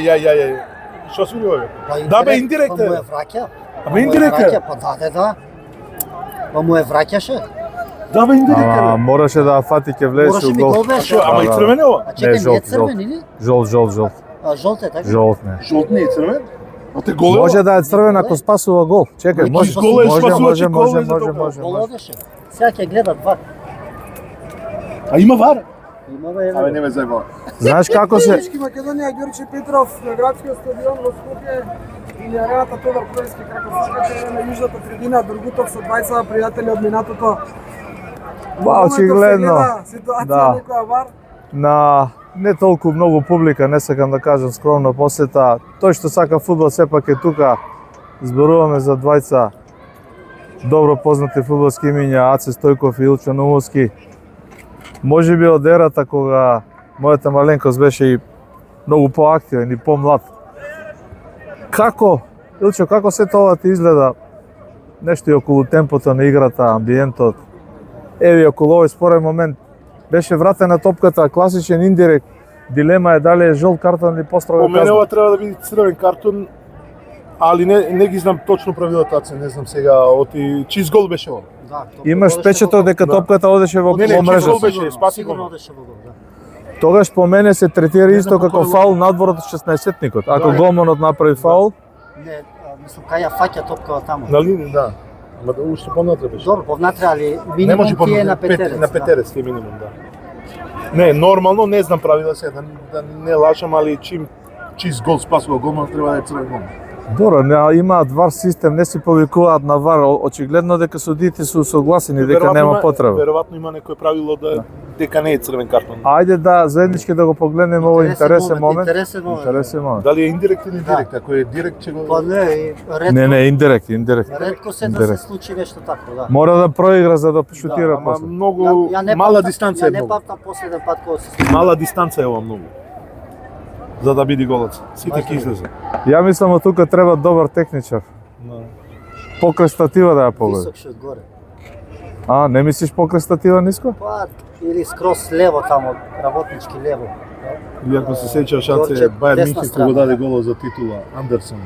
Што си говори? Да бе, индиректно. Па му е враќа. Ама индиректно. Па да. Па му е враќаше. Да бе, индиректно. Мораше да фати ќе влезеше у гол. Ама и црвен е ова? А чекај, не е црвен или? Жолт. А жолт е така? Жолт не. Жолт не е црвен? А те гол е? Може да е црвен ако спасува гол. Чекај, може. Може. Гол одеше. Сега ќе гледат вар. А има вар? Има бе, Абе, не ме зајбава. Знаеш како се Македонија, Ѓорче Петров на градскиот стадион во Скопје или арената Тодор Проевски, како сакате на јужната трибина, Другутов со 20 пријатели од минатото. очигледно. Ситуација некоја вар. На не толку многу публика, не сакам да кажам скромно посета. Тој што сака фудбал сепак е тука. Зборуваме за двајца добро познати фудбалски имиња, Аце Стојков и Илчо Наумовски. Може би од ерата кога мојата маленкост беше и многу поактивен и помлад. Како, Илчо, како се тоа ти изгледа? Нешто и околу темпото на играта, амбиентот. Еви, околу овој спорен момент беше вратена топката, класичен индирект. Дилема е дали е жолт картон или построга По мене казна. ова треба да биде црвен картон, али не ги знам точно правилата, не знам сега, чиз гол беше ова? Да, Имаш печатот дека топката одеше во Не, чиз мрежа. гол беше, спаси Сигурно го. одеше во гол, да. Тогаш по мене се третира Не исто знам како како е фаул надвор од 16-тникот. Ако Да. голманот направи фаул, Не, мислам кај ја фаќа топкава таму. На линија, да. Ма да уште понатре беше. Добро, повнатре, али Не може минимум ти е на петерец. На петерец ти е минимум, да. Не, нормално не знам правила се, да не лажам, али чиз гол спасува голман, треба да е црвен гол. добро, имаат вар систем, не си повикуваат на вар. Очигледно дека судиите се согласени дека нема потреба. Веројатно има некој правило дека не е црвен картон. Ајде да заеднички да го погледнеме овој интересен момент. Интересен момент. Дали е индирект или директ? Ако е директ, ќе го... Па не, Не, индирект. ретко се да се случи нешто такво, да. Мора да проигра за да шутира Ама после. многу Ја не мала памтам- дистанца е Ја не многу. памтам последен пат кога се случи. Мала дистанца е ова многу. За да биде голец. Сите ќе излезе. Ја мислам од тука треба добар техничар. Покрај статива да ја погледа. Висок шут горе. А, не мислиш покрај статива ниско? Па, или скрос лево тамо, работнички лево. Или ако се сеќаваш, Аце Горче, Бајер десна Мюнхен страна, кога даде да. голот за титула, Андерсон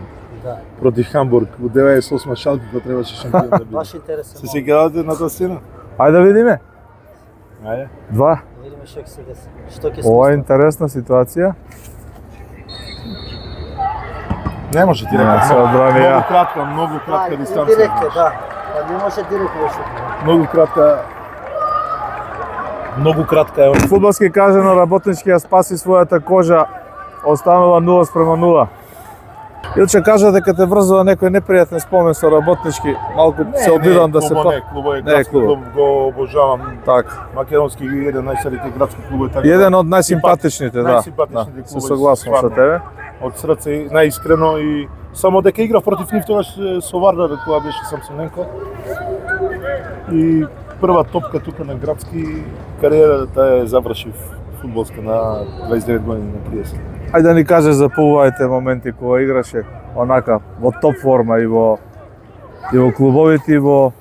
Да, против Хамбург во 98 Шалке кога требаше шампион да биде. баш интересен Се момент. сеќавате на таа сцена? Ајде да видиме. Ајде. Два. Да видиме што ќе се деси. Што ќе Ова е се интересна ситуација. Не може ти Не, се одбрани ја. Многу кратка дистанца. Директно, да. Па не може директно да шутне. Многу кратка е. Фудбалски кажано, работнички ја спаси својата кожа, останала 0:0. Илче кажа дека те врзува некој непријатен спомен со работнички, малку се обидам да се клубот е Не е градски клубот. клуб, го обожавам. Така. Македонски еден најстарите градски клубови така. Еден од најсимпатичните, да. Најсимпатичните Да, се клубови, согласувам со стварно. тебе. Од срце и најискрено и само дека играв против нив тогаш со Вардар кога беше Самсоненко. И прва топка тука на градски кариерата ја завршив фудбалска на 29 години на 30. Ајде да ни кажеш за поубавите моменти кога играше онака во топ форма и во клубовите и во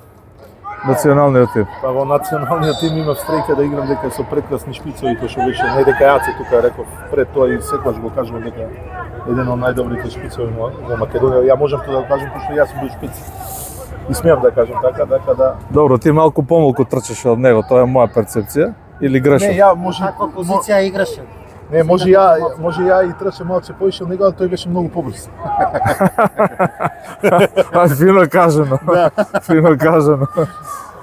националниот тим. Па во националниот тим имав среќа да играм дека со прекрасни шпицови кои што беше не дека Јаце тука реков пред тоа и секогаш го кажувам дека еден од најдобрите шпицови во Македонија. Ја можам тоа да го кажам пошто јас сум бил шпиц. И смеам да кажам така да. Добро, ти малку помалку трчаше од него, тоа е моја перцепција или Не, грешам? ја може Каква позиција играше? Не, може ја и трчам малце поише од него, а тој беше многу побрз. Фино кажано. Фино кажано.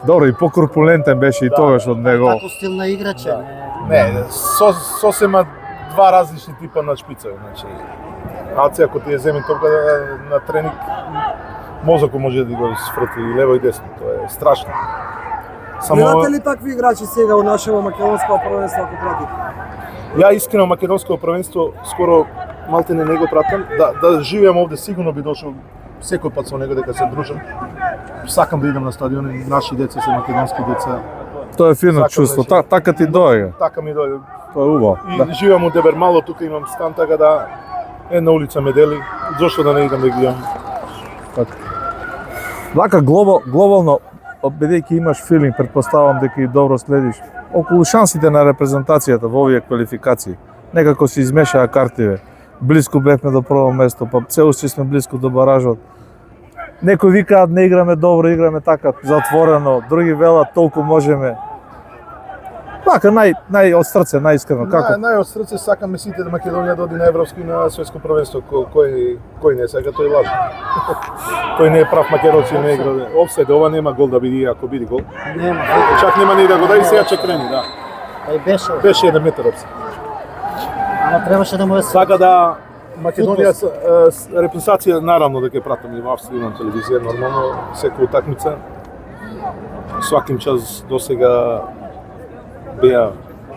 Добро, и покорпулентен беше и тогаш од него. Како стил на играче? Не, сосема два различни типа на шпицови, значи. Аце ако ти ја земе топка на тренинг, мозокот може да го сфрти и лево и десно, тоа е страшно. Гледате ли такви играчи сега во нашето македонско првенство ако пратите? Ја искрено македонско првенство скоро малтене не го пратам. Да живеам овде сигурно би дошол секој пат со него дека се дружам. Сакам да идам на стадион, наши деца се македонски деца. Тоа е фино Сакам чувство, да така ти доаѓа. Така ми дојде. Тоа е убаво. И живеам у Дебермало, тука имам стан, така да една улица ме дели. Зошто да не идам да гледам? Вака глобално, бидејќи имаш филинг, претпоставам дека и добро следиш околу шансите на репрезентацијата во овие квалификации. Некако се измешаа картиве. близко бевме до прво место, па се уште сме близко до баражот. Некои викаат не играме добро, играме така затворено, други велат толку можеме. Така, нај од срце, најискрено, како? Нај од срце сакаме сите да Македонија да оди на европско и на светско првенство. Кој не сака, тој лажи. Тој не е прав македонци, не игра. Офсайд, ова нема гол да биде, ако биде гол. Нема. Чак нема ни да го даде, сега ќе крени, да. Ај беше. Беше 1 метар офсайд. Ама требаше да му е Сака да Македонија репрезентација наравно да ќе пратам и во Австрија на телевизија, нормално секоја утакмица. Сваким час досега беа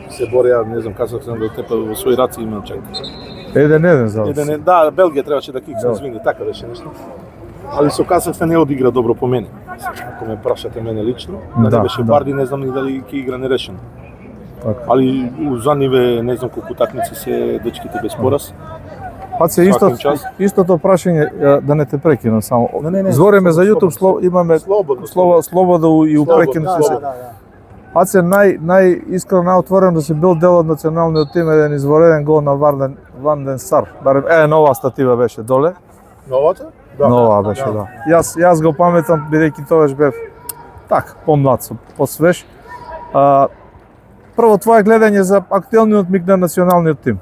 се борија, не знам казав сам до тепа во своји раци имам чак. 1-1 за вас. Да, Белгија требаше да кикне, извини, така беше нешто. Али со Казахстан не одигра добро по мене. Ако ме прашате мене лично, да не беше Барди, не знам ни дали ќе игра нерешено. Така. Али за ниве не знам колку такмици се дечките без пораз. Паце, истото прашање, да не те прекинам само. Не, Збориме за YouTube, имаме слободно и упрекинати се. Паце, најискрено, најотворено да си бил дел од националниот тим, еден извореден гол на Ванден Сар. Барем, нова статива беше доле. Новата? Нова беше, да. Јас го паметам, бидејќи тогаш бев так, помлад, посвеж. Прво, твое гледање за актуелниот миг на националниот тим.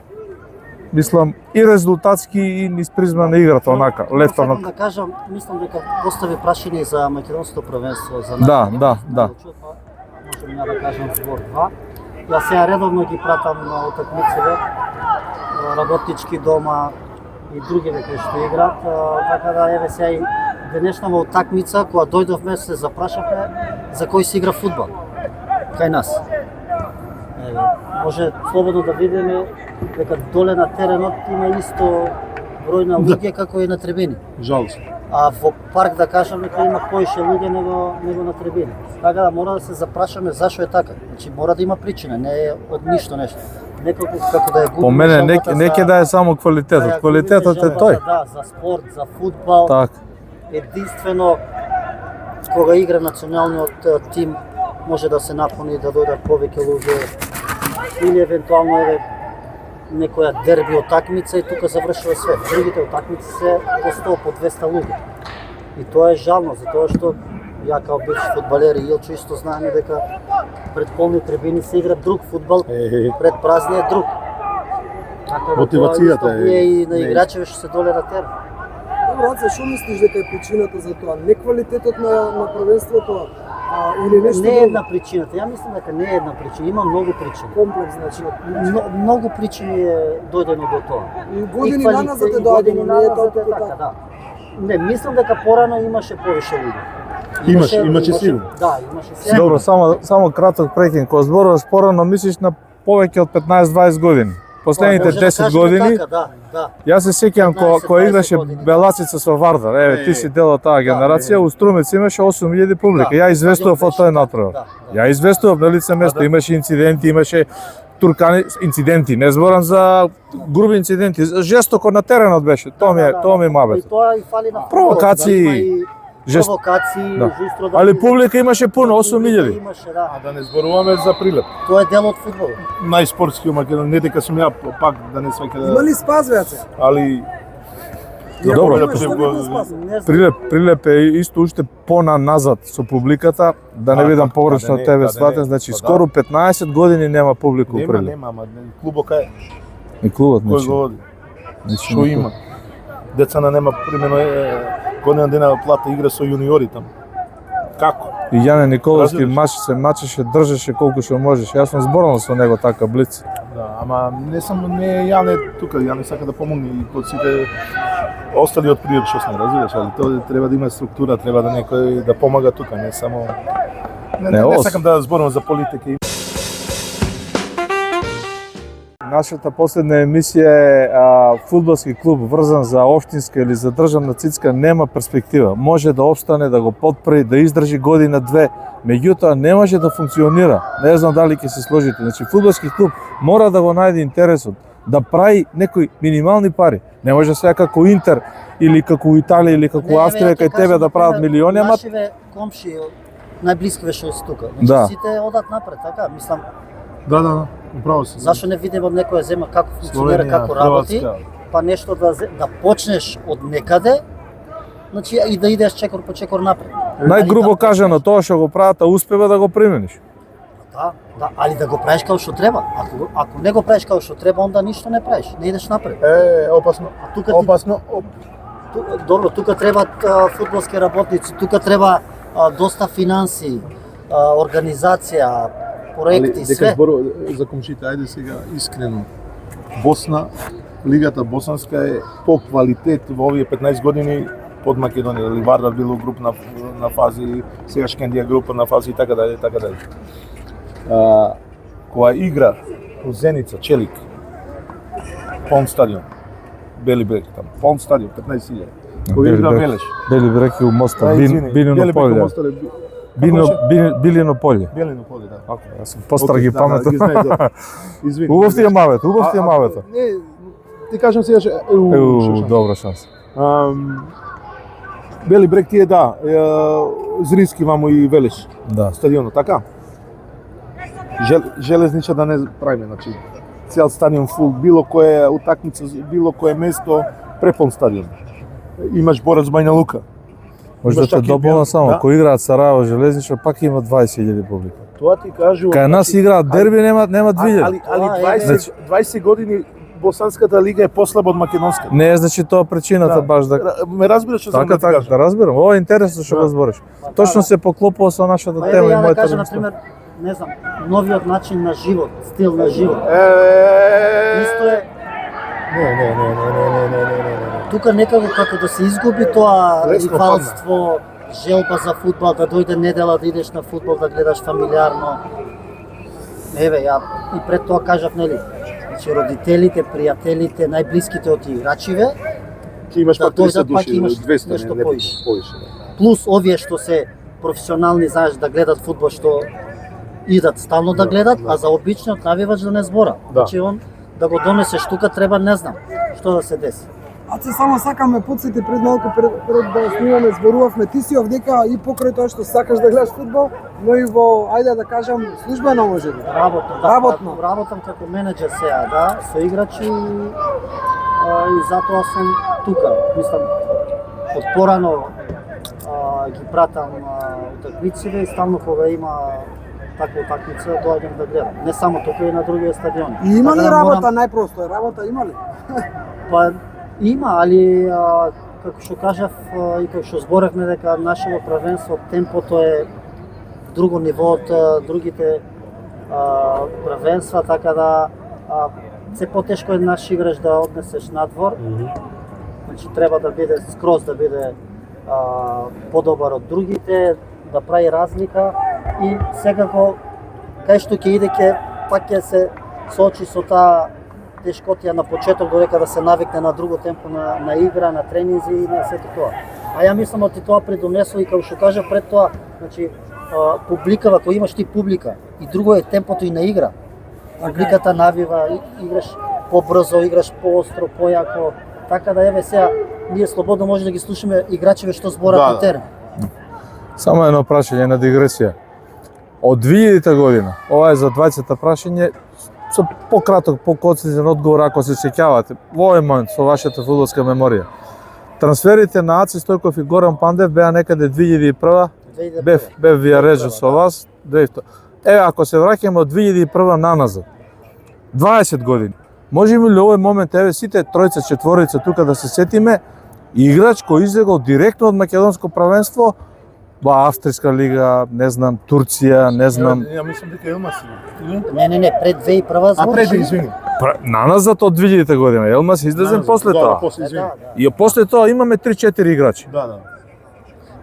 Мислам, и резултатски, и низ призма на играта, онака, лефтано. Сакам да кажам, мислам дека постави прашање за македонското првенство, за Да. Можем да кажам збор 2. Јас сега редовно ги пратам на утакмиците, работнички дома и други кои што играат, така да еве сега и денешнава утакмица кога дојдовме се запрашавме за кој се игра фудбал кај нас. Еве, може слободно да видиме дека доле на теренот има исто број на луѓе како и на трибини. Жалост. А во парк да кажам дека има поише луѓе него на трибини. Така да мора да се запрашаме зашо е така. Значи мора да има причина, не е од ништо нешто. Некако како да е губиме. По мене не ќе да е само квалитетот. Квалитетот е тој. Да, за спорт, за фудбал. Так. Единствено кога игра националниот тим може да се напуни да дојдат повеќе луѓе или евентуално некоја дерби утакмица и тука завршува све. Другите утакмици се по 100, по 200 луѓе. И тоа е жално, затоа што ја као бивш фудбалер и Илчо исто знаеме дека пред полни трибини се игра друг фудбал, пред празни е друг. Така да мотивацијата е и на играчеве што се доле на терен. Добро, што мислиш дека е причината за тоа? Не квалитетот на првенството, или нешто Не е друго? една причината. Ја мислам дека не е една причина, има многу причини. Комплекс, значи. Многу причини е дојдено до тоа. И години наназад е дојдено, не е тоа така. Да. Не, мислам дека порано имаше повише луѓе. Имаше сигурно. Да, имаше сега. Добро, само краток прекин. Кога зборуваш порано, мислиш на повеќе од 15-20 години. Последните Може да 10 кажеме години, така, да. јас се сеќавам 15-20 кога играше години. Белацица со Вардар. Еве, ти си дел од таа генерација, у Струмец имаше 8000 публика. Да. Ја известував од тој натпревар. Да. Ја известував на лице место, имаше инциденти, имаше туркани инциденти, не зборам за груби инциденти, жестоко на теренот беше. Тоа ми е И мабет. тоа и фали на футболот, Провокации, да, има и жест- провокации, Да. жустро да Али биде. публика имаше пуно, 8000. Имаше, да. А да не зборуваме за Прилеп. Тоа е дел од фудбалот. Најспортски Македонија, не дека сум ја пак да не сваќа Има да... ли спаз, веќе? Али... Добро. Да Што го- ви спаз? Не знам. Прилеп е исто уште понаназад со публиката, да не видам погрешно да не, тебе да не, сватен, значи па да. скоро 15 години нема публика у Прилеп. Нема, ама клубот кај И клубот кој значи. го води? Значи, Што има? Децана нема примено година дена плата игра со јуниори таму. Како? И Јане Николовски Разбираш. се мачеше, држеше колку што можеше. Јас сум зборал со него така блиц. Да, ама не Јане тука, Јане сака да помогне и под сите остали од Прилеп што сме, разбираш, али тоа треба да има структура, треба да некој да помага тука, не само не ос. сакам да зборувам за политика. Нашата последна емисија е фудбалски клуб врзан за општинска или за државна цицка нема перспектива. Може да опстане, да го подпре, да издржи година-две, меѓутоа не може да функционира. Не знам дали ќе се сложите. Значи фудбалски клуб мора да го најде интересот, да прави некои минимални пари. Не може сега како Интер или како Италија или како Австрија кај тебе да прават милиони, ама Нашиве комши најблискиве што се тука. Значи Да. сите одат напред, така, мислам, Да, управо си. зашо не видиме од некоја земја како функционира, Словенија, како работи, Хрватска. па нешто да почнеш од некаде, значи и да идеш чекор по чекор напред. Најгрубо кажано, тоа што го прават, успева да го примениш. Да, али да го правиш како што треба. Ако не го правиш како што треба, онда ништо не правиш, не идеш напред. Опасно. А тука Опасно. добро, тука требаат фудбалски работници, тука треба доста финанси, организација, проекти, Дека све. зборува за комшите, ајде сега искрено. Босна, лигата босанска е по квалитет во овие 15 години под Македонија. Дали Вардар било груп на фази, сега Шкендија група на фази и така дале, така дале. Кога игра у Зеница, Челик, полн стадион, Бели брег там, полн стадион, 15.000. Кога игра Велеш. Бели брег и у Моста, Билино Бели поле. Билино поле. Белино поле, да. Ако, јас сум постраги Да, памет. ги знаеш, да. Извини. Убав ти е мавето, убав ти е мавето. Не, ти кажам сега, Добра шанса. Бели брег ти е, да, Зрински вамо и Велеш Да. стадионот, така? Железнича да не правиме, значи цел стадион фул, било која утакмица, било кое место, препон стадион. Имаш Борац Бајна Лука. Може да те дополна само, да. кој играат Сараево Железничар, пак има 20.000 публика. Тоа ти кажувам. Кај нас играат дерби, нема 2000. Али Тоа е, 20 години босанската лига е послаба од македонската. Не е значи тоа причината баш да... Ме разбираш што сам Така, да ти така, кажам. да разберам. Ова е интересно што го збориш. Точно се поклопува со нашата Па тема еве и ја да мојата кажам, мисла. например, не знам, новиот начин на живот, стил на живот. Исто е, Не. тука некако како да се изгуби тоа Лесно рифалство, желба за фудбал, да дојде недела да идеш на фудбал, да гледаш фамилиарно. Еве, ја и пред тоа кажав, нели, значи родителите, пријателите, најблиските од играчиве, Ти имаш Да пак 30 дојдат, пак души, имаш 200, нешто не повише. повише. плюс овие што се професионални, знаеш, да гледат фудбал, што идат стално да гледат, а за обичниот навивач да не збора. Да. Значи он да го донесеш тука треба, не знам, што да се деси. А се само сакам ме подсети пред малку пред да снимаме зборувавме, ти си овдека и покрај тоа што сакаш да гледаш фудбал, но и во, ајде да кажам, службено може би. Работно, да, Работно. работам како менеџер сега, да, со играчи и затоа сум тука. Мислам, од порано ги пратам утакмиците и стално кога има таква утакмица доаѓам да гледам. Не само тука и на другите стадиони. И има ли Така да работа најпросто? Работа има ли? Па има, али како што кажав и како што зборевме дека нашето правенство темпото е друго ниво од другите правенства, така да се потешко е наш играч да однесеш надвор. Значи треба да биде скроз да биде подобар од другите, да прави разлика и секако кај што ќе иде пак ќе се соочи со таа тешкотија на почеток додека да се навикне на друго темпо на игра, на тренинзи и на сето тоа. А ја мислам оти тоа придонесува и како што кажа пред тоа, значи публикава, кога имаш ти публика и друго е темпото и на игра. Публиката навива, играш побрзо, играш поостро, појако. Така да еве сега ние слободно може да ги слушаме играчеве што зборат Да, на терен. Само едно прашање на дигресија. Од 2000 година, ова е за 20-та прашање, со пократок, покоцизен одговор ако се сеќавате, во овој момент со вашата фудбалска меморија. Трансферите на Аци Стојков и Горан Пандев беа некаде 2001, бев вија режа со вас, 2002. Еве, ако се враќаме од 2001 наназад, 20 години, можеме ли овој момент, еве сите тројца, четворица тука да се сетиме, играч кој излегол директно од македонско правенство во Австријска лига, не знам, Турција, не знам, Ја мислам дека Елмас има. Не, пред 2001 А пред, збориш. извини. наназад од 2000 година. Елмас излезен после Да, тоа. после, извини. И после тоа имаме 3-4 играчи. Да.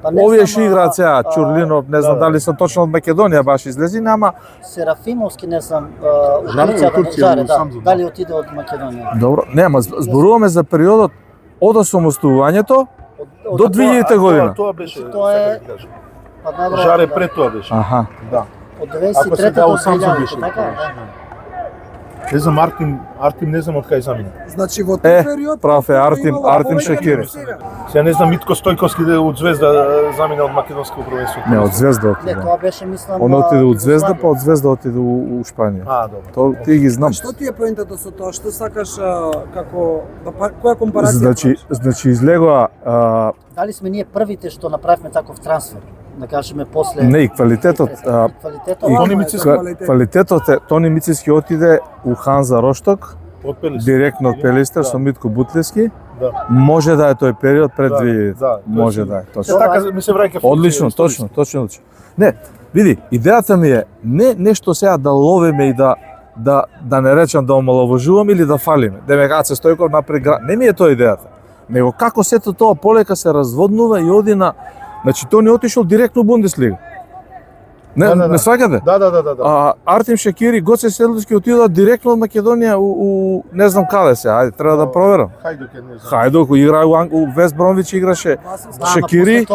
Па не Овие само, што играат сега, Чурлинов, не знам да. дали се точно од Македонија баш излезени, ама Серафимовски, не знам, Жаре, Турција, од Турција, Жаре, од да, Самзун, да. дали отиде од Македонија. добро, нема, зборуваме за периодот од осамостувувањето до 2000 година. Тоа беше. Тоа е- сакам да кажам. Па добро, Жаре да. пред тоа беше. Аха. Да. Од Ако се 93 да до у Самзун 2000, беше. така? Не знам Артим не знам од кај замина. Значи во тој период прав е, Артим повеќе Шакири. nego сега. Сега не знам Митко Стојковски да од Звезда замина од македонско првенство. Не, од Звезда Не, отиде. тоа беше мислам. Он отиде од Звезда, Југославија. па од Звезда отиде у Шпанија. Добро. То ти ги знам. Што ти е поентата со тоа? Што сакаш како која компарација? Значи излегоа Дали сме ние првите што направивме таков трансфер? Да кажеме после не и квалитетот квалитетот. и Тони Мициски. квалитетот е Тони Мициски отиде у Ханза Рошток, Од Пелис. директно од Пелистер со Митко Бутлевски. Да. Може да е тој период пред Да, 2000. да, Може тој да е, Се точно. така ми се враќа. Одлично, точно. Не, види, идејата ми е не нешто сега да ловиме и да не речам да омаловажуваме или да фалиме. Демек Аце Стојков направи не ми е тоа идејата. Него како сето тоа полека се разводнува и оди на, значи тој не отишол директно у Бундеслига. Не, Да. не сваќате? Да. Артим Шакири, Гоце Седловски отидоа директно од Македонија у не знам каде се, ајде треба да проверам. Хајдук е не знам. Хајдук игра у Вест Бромвич играше. Шакири,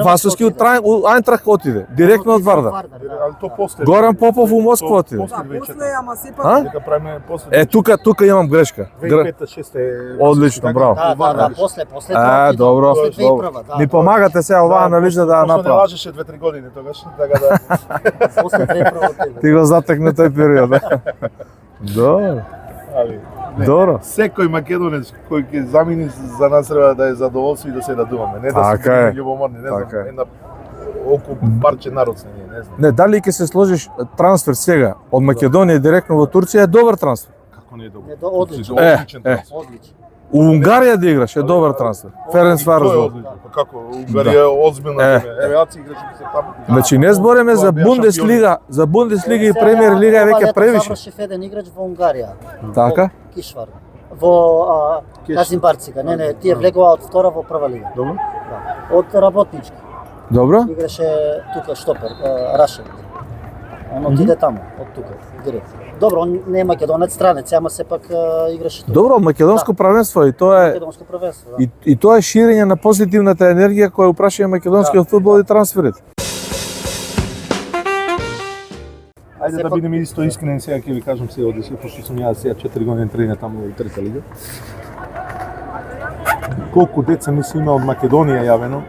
Васовски у Ајнтрах отиде, директно од Вардар. Али то после. Горан Попов у Москва отиде. Да, после, ама сепак А? Дека правиме после. Тука имам грешка. 2005-6 е. Одлично, браво. Да, после Добро, после 2001, да. Ни помагате сега оваа анализа да ја Не направам. лажеше 2-3 години тогаш, така да. После 2001. Ти го затекна тој период. Добро, Али добро. секој македонец кој ќе замини за нас треба да е задоволство и да се радуваме, не да се Така е. бидеме љубоморни, не Така знам, е. една околу парче народ сме ние, не знам. Не, дали ќе се сложиш трансфер сега од Македонија директно во Турција е добар трансфер. Како не е добро? Не, одлично. Одличен трансфер. Одлично. У Унгарија да играш е добар трансфер. Ференц Тоа е Варос. одлично. Па како Унгарија е озбилна земја. Еве Аци играше се таму. Значи не збориме за Тоа беа Бундеслига и премиер лига е веќе превише. Завршив еден играч во Унгарија. Така? Во Кишвар. Во Казимбарцика. Не, тие влегува од втора во прва лига. Добро. Да. Од работнички. Добро? Играше тука штопер, Рашев. Он отиде таму, од тука, директно. Добро, он не е македонец, странец, ама сепак играше тука. Добро, македонско правенство и тоа е Македонско првенство, да. и тоа е ширење на позитивната енергија која упрашува македонскиот фудбал и трансферите. Ајде да бидеме исто искрени сега ќе ви кажам се оди се пошто сум јас сега 4 години тренер таму во трета лига. Колку деца ми се има од Македонија јавено,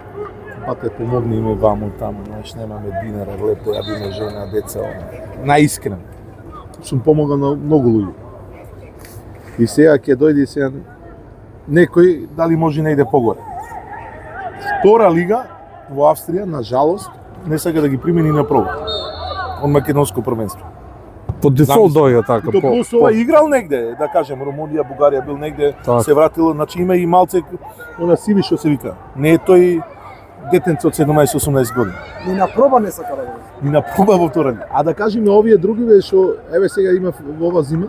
пате помогни име ваму таму, знаеш, немаме динара, лепо ја биме жена, деца, наискрен. Сум помогал на многу луѓе. И сега ќе дојде сега некој дали може не иде погоре. Втора лига во Австрија, на жалост, не сака да ги примени на пробу од македонско првенство. По дефолт дојде така. И то плюс ова играл негде, да кажем, Румунија, Бугарија бил негде, Така. се вратил, значи има и малце она сиви што се вика. Не е тој детенце од 17-18 години. ни на проба не сака да го. Ни на проба во втора лига. А да кажеме овие другиве што еве сега има во ова зима.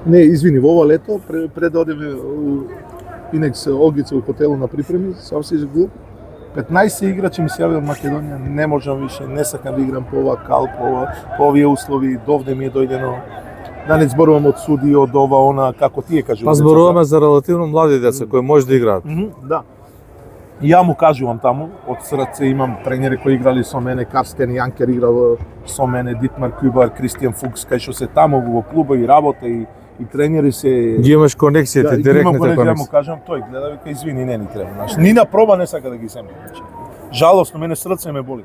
Не, извини, во ова лето пред да одеме у Инекс Огица у хотелу на припреми, совсем глуп. 15 играчи ми се јави од Македонија, не можам више, не сакам да играм по ова кал, по овие услови, довде ми е дојдено. Да не зборувам од суди, од ова, она, како тие кажуваме. Па зборуваме за релативно млади деца кои може да играат. Да. И ја му кажувам таму, од срце имам тренери кои играли со мене, Карстен Јанкер играл со мене, Дитмар Кјубар, Кристијан Фукс, кај што се таму во клуба и работа и тренери се Ги имаш конексиите, директните Ја му конексии. кажам тој, гледа вика извини, не ни треба, знаеш. Ни на проба не сака да ги земе. Значи, жалосно мене срце ме боли.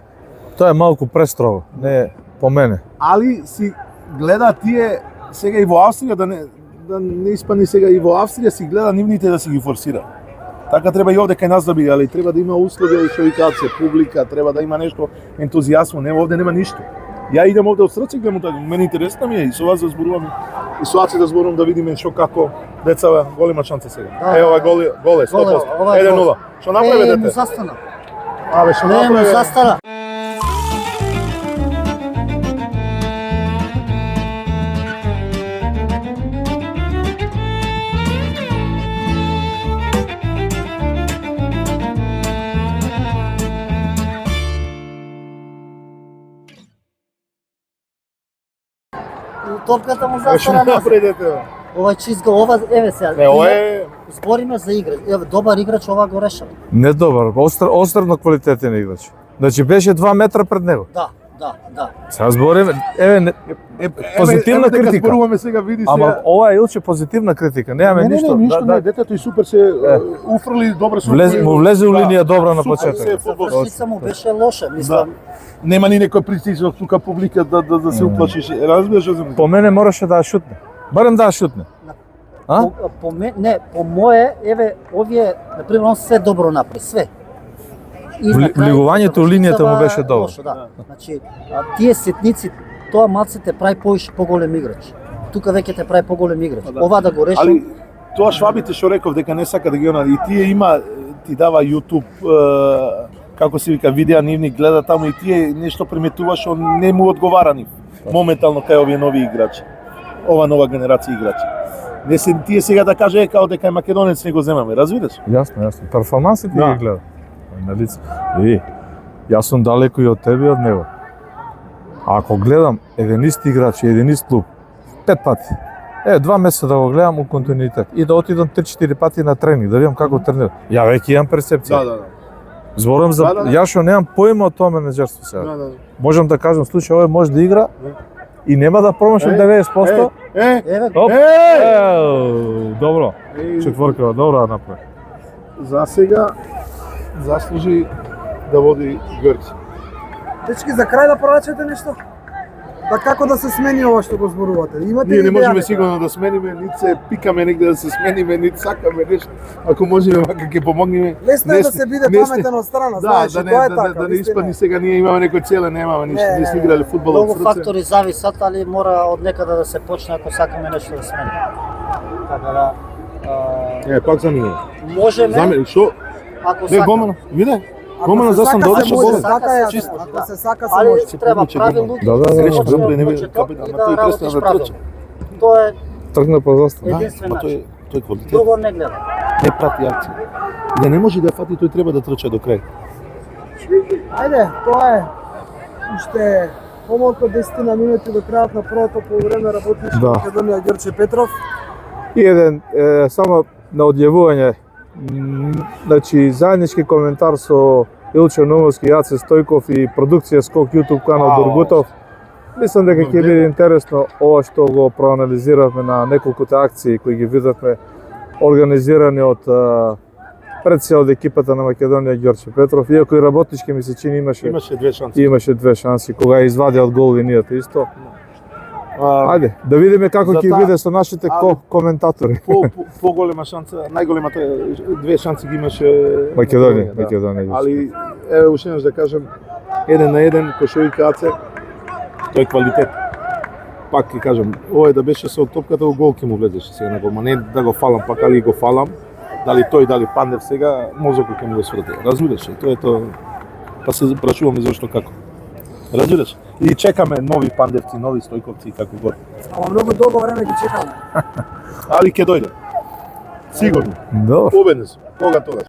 Тоа е малку престрого, не е по мене. Али си гледа тие сега и во Австрија да не испани сега и во Австрија си гледа нивните да си ги форсира. Така треба и овде кај нас да биде, али треба да има услови што викаат се публика, треба да има нешто ентузијазмо, не овде нема ништо. Ја идам овде од срце гледам тоа, мене интересно ми е и со вас да зборувам и со Аци да зборувам да видиме што како децава голема шанса сега. Да. Е ова гол е 100%. ова е 1-0. Што направи му дете? застана. Абе што Не, му направи? застана. Топката му Абе што застана. направи дете? Ова е чист гол, ова еве сега. Не, ова е Збориме за игра. Еве добар играч ова го решава. Не добар, острно квалитетен играч. Значи беше 2 метра пред него. Да, да. Сега збориме, позитивна дека критика. зборуваме сега, види Ама сега. ова е Илче позитивна критика. Немаме ништо. ништо не, детето и супер се уфрли, добро се уфрли. Му влезе у линија добра на супер почеток. се фудбал. Завршница му беше лоша, мислам. Нема ни некој притисок тука публика да се уплашиш. Разбираш што По мене мораше да ја шутне. Барем да ја шутне. А? По мое, еве, овие, например, он се добро направи, све. И на крај, Влегувањето у линијата му беше добро. лошо, да. Значи, тие сетници, тоа малце те прави поголем играч. Тука веќе те прави поголем играч. Ова да го реши. Али тоа швабите што реков дека не сака да ги и тие има, ти дава YouTube, како се вика, видеа нивни гледа таму и тие нешто приметува што не му одговара нив. Моментално кај овие нови играчи. Ова нова генерација играчи. Не се тие сега да каже као дека е македонец не го земаме, разбираш? Јасно. Перформансите Да. ги гледа. На лице. Јас сум далеку и од тебе и од него. А ако гледам еден ист играч и еден ист клуб 5 пати, 2 месеца да го гледам у континуитет и да отидам 3-4 пати на тренинг, да видам како тренира. Ја веќе имам перцепција. Да. Зборам за јас што немам поима од тоа менеџерство сега. Да. Можам да кажам, слушај, овој може да игра и нема да промаши 90%. Еве, Оп. Добро. Четворка, добро направи. За сега заслужи да води Грци. Дечки, за крај да порачате нешто? Да како да се смени ова што го зборувате? Имате Ние не идеја можеме дека- сигурно да смениме, нит се пикаме негде да се смениме, нит сакаме нешто. Ако можеме вака ќе помогнеме. Лесно е да се биде паметен од страна, знаеш, да, и тоа е така. да не вистина е. испадни сега ние имаме некој целе, немаме ништо. Не, Ние сме играли фудбал од многу срце. фактори зависат, али мора од некаде да се почне ако сакаме нешто да смени. Така да Пак за ние. можеме, Замени, што? ако Не, сакаме. Гомана, виде? Ако Гомана се за сам сака, да се одиш може, болен. Сака се чисто. може, Ако да. се сака, се Али може. треба Прилича прави Гомана. луѓе, Да, се грешка, почне добре, од не би- почеток капитан, и ама да тој работиш престана да правилно. трча. Тоа е Тргна по застава. единствен Па начин. тој квалитет. Друго не гледа. Не прати акција. И да не може да ја фати, тој треба да трча до крај. Ајде, тоа е. Уште помалку од 10 минути до крајот на првото полувреме работиш Да. Македонија Ѓорче Петров. И еден, само на одјавување, значи заеднички коментар со Илче Нумовски, Јаце Стојков и продукција Скок YouTube канал Дургутов. Мислам дека ќе биде интересно ова што го проанализиравме на неколкуте акции кои ги видовме организирани од пред се од екипата на Македонија Ѓорче Петров, иако и работнички ми се чини Имаше две шанси. имаше 2 шанси кога ја извадија од гол линијата исто. Ајде, да видиме како За ќе таа- биде со нашите Ајде. коментатори. Поголема шанса, најголемата две шанси ги имаше Македонија, да. Македонија. Али еве уште еднаш да кажем 1-1 кој што вика Аце, тој е квалитет. Пак ќе кажем, ова е да беше со топката у гол ќе му влезеше сега на гол, ма не да го фалам, пак али го фалам. Дали тој, дали Пандев сега, мозокот ќе му го сврде. Разбираш, тоа е тоа. Па се запрашуваме зашто како. Разбираш? И чекаме нови Пандевци, нови Стојковци и како год. Ама многу долго време ги чекаме. Али ќе дојде. Сигурно. Добро. Убеден сум. Кога тогаш.